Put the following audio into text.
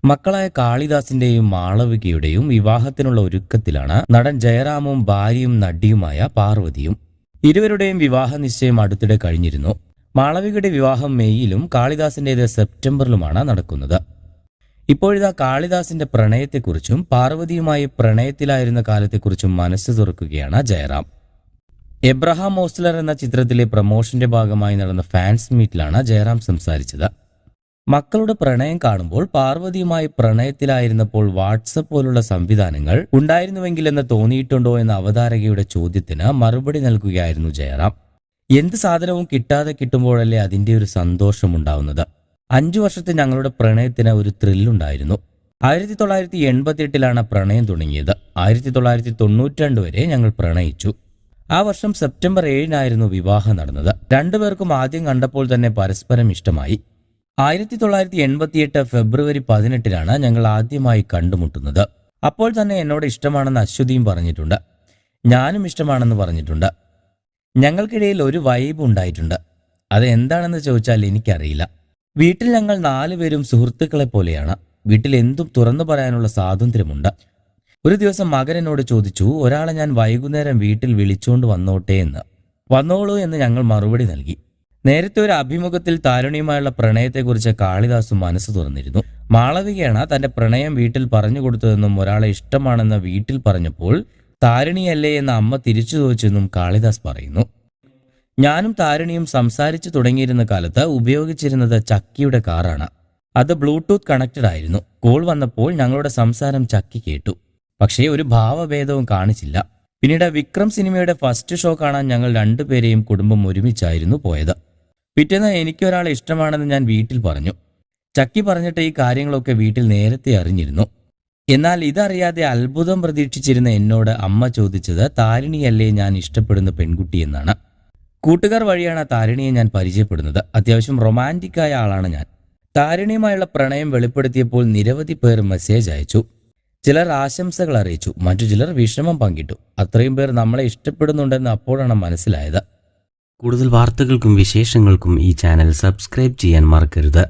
മക്കളായ കാളിദാസിന്റെയും മാളവികയുടെയും വിവാഹത്തിനുള്ള ഒരുക്കത്തിലാണ് നടൻ ജയറാമും ഭാര്യയും നടിയുമായ പാർവതിയും. ഇരുവരുടെയും വിവാഹ നിശ്ചയം അടുത്തിടെ കഴിഞ്ഞിരുന്നു. മാളവികയുടെ വിവാഹം മെയ്യിലും കാളിദാസിന്റേത് സെപ്റ്റംബറിലുമാണ് നടക്കുന്നത്. ഇപ്പോഴിതാ കാളിദാസിന്റെ പ്രണയത്തെക്കുറിച്ചും പാർവതിയുമായി പ്രണയത്തിലായിരുന്ന കാലത്തെക്കുറിച്ചും മനസ്സ് തുറക്കുകയാണ് ജയറാം. എബ്രഹാം ഓസ്ലർ എന്ന ചിത്രത്തിലെ പ്രമോഷന്റെ ഭാഗമായി നടന്ന ഫാൻസ് മീറ്റിലാണ് ജയറാം സംസാരിച്ചത്. മക്കളുടെ പ്രണയം കാണുമ്പോൾ പാർവതിയുമായി പ്രണയത്തിലായിരുന്നപ്പോൾ വാട്സപ്പ് പോലുള്ള സംവിധാനങ്ങൾ ഉണ്ടായിരുന്നുവെങ്കിലെന്ന് തോന്നിയിട്ടുണ്ടോ എന്ന അവതാരകയുടെ ചോദ്യത്തിന് മറുപടി നൽകുകയായിരുന്നു ജയറാം. എന്ത് സാധനവും കിട്ടാതെ കിട്ടുമ്പോഴല്ലേ അതിന്റെ ഒരു സന്തോഷമുണ്ടാവുന്നത്. 5 വർഷത്തെ ഞങ്ങളുടെ പ്രണയത്തിന് ഒരു ത്രില്ലുണ്ടായിരുന്നു. 1988 പ്രണയം തുടങ്ങിയത്. 1992 വരെ ഞങ്ങൾ പ്രണയിച്ചു. ആ വർഷം സെപ്റ്റംബർ 7 വിവാഹം നടന്നത്. രണ്ടുപേർക്കും ആദ്യം കണ്ടപ്പോൾ തന്നെ പരസ്പരം ഇഷ്ടമായി. 1988 ഫെബ്രുവരി 18 ഞങ്ങൾ ആദ്യമായി കണ്ടുമുട്ടുന്നത്. അപ്പോൾ തന്നെ എന്നോട് ഇഷ്ടമാണെന്ന് അശ്വതിയും പറഞ്ഞിട്ടുണ്ട്. ഞാനും ഇഷ്ടമാണെന്ന് പറഞ്ഞിട്ടുണ്ട്. ഞങ്ങൾക്കിടയിൽ ഒരു വൈബ് ഉണ്ടായിട്ടുണ്ട്. അത് എന്താണെന്ന് ചോദിച്ചാൽ എനിക്കറിയില്ല. വീട്ടിൽ ഞങ്ങൾ 4 പേരും സുഹൃത്തുക്കളെ പോലെയാണ്. വീട്ടിൽ എന്തും തുറന്നു പറയാനുള്ള സ്വാതന്ത്ര്യമുണ്ട്. ഒരു ദിവസം മകൻ എന്നോട് ചോദിച്ചു, ഒരാളെ ഞാൻ വൈകുന്നേരം വീട്ടിൽ വിളിച്ചുകൊണ്ട് വന്നോട്ടെ എന്ന്. വന്നോളൂ എന്ന് ഞങ്ങൾ മറുപടി നൽകി. നേരത്തെ ഒരു അഭിമുഖത്തിൽ താരുണിയുമായുള്ള പ്രണയത്തെക്കുറിച്ച് കാളിദാസ് മനസ്സ് തുറന്നിരുന്നു. മാളവികയാണ് തന്റെ പ്രണയം വീട്ടിൽ പറഞ്ഞു കൊടുത്തതെന്നും ഒരാളെ ഇഷ്ടമാണെന്ന് വീട്ടിൽ പറഞ്ഞപ്പോൾ താരുണിയല്ലേ എന്ന് അമ്മ തിരിച്ചു ചോദിച്ചെന്നും കാളിദാസ് പറയുന്നു. ഞാനും താരുണിയും സംസാരിച്ചു തുടങ്ങിയിരുന്ന കാലത്ത് ഉപയോഗിച്ചിരുന്നത് ചക്കിയുടെ കാറാണ്. അത് ബ്ലൂടൂത്ത് കണക്റ്റഡ് ആയിരുന്നു. കോൾ വന്നപ്പോൾ ഞങ്ങളുടെ സംസാരം ചക്കി കേട്ടു. പക്ഷേ ഒരു ഭാവഭേദവും കാണിച്ചില്ല. പിന്നീട് വിക്രം സിനിമയുടെ ഫസ്റ്റ് ഷോ കാണാൻ ഞങ്ങൾ 2 പേരെയും കുടുംബം ഒരുമിച്ചായിരുന്നു പോയത്. പിറ്റേന്ന് എനിക്കൊരാളെ ഇഷ്ടമാണെന്ന് ഞാൻ വീട്ടിൽ പറഞ്ഞു. ചക്കി പറഞ്ഞിട്ട് ഈ കാര്യങ്ങളൊക്കെ വീട്ടിൽ നേരത്തെ അറിഞ്ഞിരുന്നു. എന്നാൽ ഇതറിയാതെ അത്ഭുതം പ്രതീക്ഷിച്ചിരുന്ന എന്നോട് അമ്മ ചോദിച്ചത് താരിണിയല്ലേ ഞാൻ ഇഷ്ടപ്പെടുന്ന പെൺകുട്ടി എന്നാണ്. കൂട്ടുകാർ വഴിയാണ് താരിണിയെ ഞാൻ പരിചയപ്പെടുന്നത്. അത്യാവശ്യം റൊമാൻറ്റിക്കായ ആളാണ് ഞാൻ. താരിണിയുമായുള്ള പ്രണയം വെളിപ്പെടുത്തിയപ്പോൾ നിരവധി പേർ മെസ്സേജ് അയച്ചു. ചിലർ ആശംസകൾ അറിയിച്ചു, മറ്റു ചിലർ വിഷമം പങ്കിട്ടു. അത്രയും പേർ നമ്മളെ ഇഷ്ടപ്പെടുന്നുണ്ടെന്ന് അപ്പോഴാണ് മനസ്സിലായത്. കൂടുതൽ വാർത്തകൾക്കും വിശേഷങ്ങൾക്കും ഈ ചാനൽ സബ്സ്ക്രൈബ് ചെയ്യാൻ മറക്കരുത്.